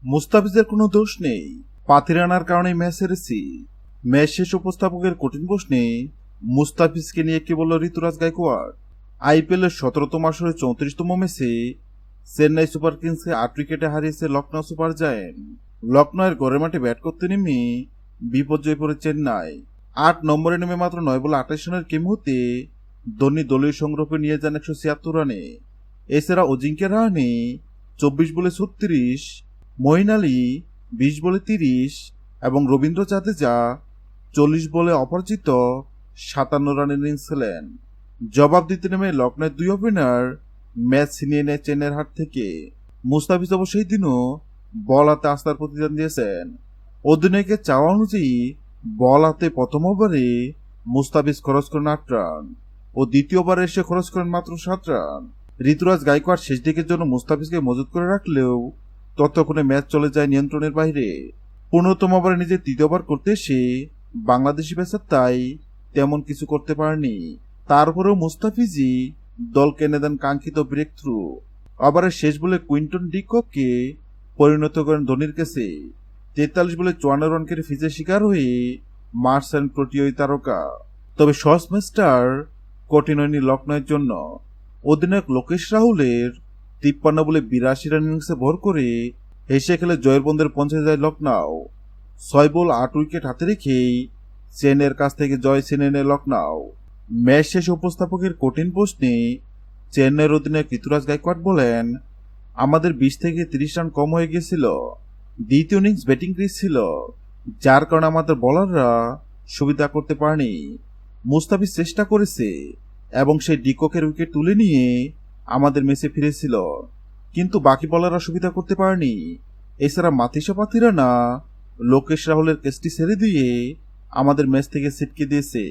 মুস্তাফিজের কোনো দোষ নেই, পাথিরানার কারণে ম্যাচ হেরেছি। ম্যাচ শেষ উপস্থাপকের কঠিন প্রশ্নে মুস্তাফিজকে নিয়ে কি বলল ঋতুরাজ গায়কোয়াড়। আইপিএলের 17তম আসরে 34তম ম্যাচে চেন্নাই সুপার কিংসকে 8 উইকেটে হারিয়েছে লখনৌ সুপার জায়ান্ট। লখনৌয়ের ঘরের মাঠে ব্যাট করতে নেমে বিপর্যয়ে পড়ে চেন্নাই। 8 নম্বরে নেমে মাত্র 9 বলে 28 রানের কিমতে ধোনি দলীয় সংগ্রহকে নিয়ে যান 176 রানে। এছাড়া অজিঙ্ক্য রাহানে 24 বলে 36, মঈন আলী 20 বলে 30 এবং রবীন্দ্র জাদেজা 40 বলে অপরাজিত 57 রানের ইনিংস খেলেন। জবাব দিতে নেমে লখনৌয়ের 2 ওপেনার ম্যাচ ছিনিয়ে নেয় চেন্নাইয়ের হাত থেকে। মুস্তাফিজ অবশ্য সেই দিনও বল হাতে আস্থার প্রতিদান দিয়েছেন। অধিনায়কের চাওয়া অনুযায়ী বল হাতে প্রথম ওভারে মুস্তাফিজ খরচ করেন 8 রান ও দ্বিতীয় ওভারে এসে খরচ করেন মাত্র 7 রান। ঋতুরাজ গায়কোয়াড় শেষ দিকের জন্য মুস্তাফিজকে মজুত করে রাখলেও ততক্ষণে ম্যাচ চলে যায় নিয়ন্ত্রণের বাইরে। 15তম ওভারে নিজের তৃতীয় ওভার করতে এসে বাংলাদেশি পেসার তাই তেমন কিছু করতে পারেনি। তারপরেও মুস্তাফিজই দলকে এনে দেন কাঙ্ক্ষিত ব্রেক থ্রু। ওভারের শেষ বলে কুইন্টন ডি কককে পরিণত করেন ধোনির কাছে। 43 বলে 54 রান করে ফিজের শিকার হয়ে মার্সেন প্রোটিওই তারকা। তবে সহজ ম্যাচটার কঠিন হয়নি লখনৌয়ের জন্য। অধিনায়ক লোকেশ রাহুলের 53 বলে 82 রান ইনিংসে ভর করে হেসে খেলে জয়ের বন্দরে পৌঁছে যায় লখনৌ। 6 বল 8 উইকেট হাতে রেখেই চেন্নাইয়ের কাছ থেকে জয় ছিনিয়ে নেয় লখনৌ। ম্যাচ শেষে উপস্থাপকের কঠিন প্রশ্নে চেন্নাইয়ের অধিনায়ক ঋতুরাজ গায়কোয়াড় বলেন, আমাদের 20 থেকে 30 রান কম হয়ে গিয়েছিল। দ্বিতীয় ইনিংস ব্যাটিং ক্রিজ ছিল, যার কারণে আমাদের বোলাররা সুবিধা করতে পারেনি। মুস্তাফিজ চেষ্টা করেছে এবং সেই ডিককের উইকেট তুলে নিয়ে আমাদের ম্যাচে ফিরেছিল, কিন্তু বাকি বোলাররা সুবিধা করতে পারেনি। এছাড়া মাথিসা পাথিরানা লোকেশ রাহুলের কেসটি ছেড়ে দিয়ে আমাদের ম্যাচ থেকে ছিটকে দিয়েছে।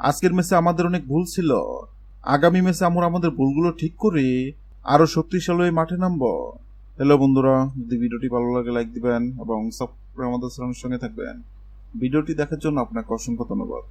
আজকের ম্যাচে আমাদের অনেক ভুল ছিল। আগামী ম্যাচে আমরা আমাদের ভুলগুলো ঠিক করে আরো শক্তিশালী হয়ে মাঠে নামবো। হ্যালো বন্ধুরা, যদি ভিডিওটি ভালো লাগে লাইক দিবেন এবং সাবস্ক্রাইব আমাদের সঙ্গে থাকবেন। ভিডিওটি দেখার জন্য আপনাকে অসংখ্য ধন্যবাদ।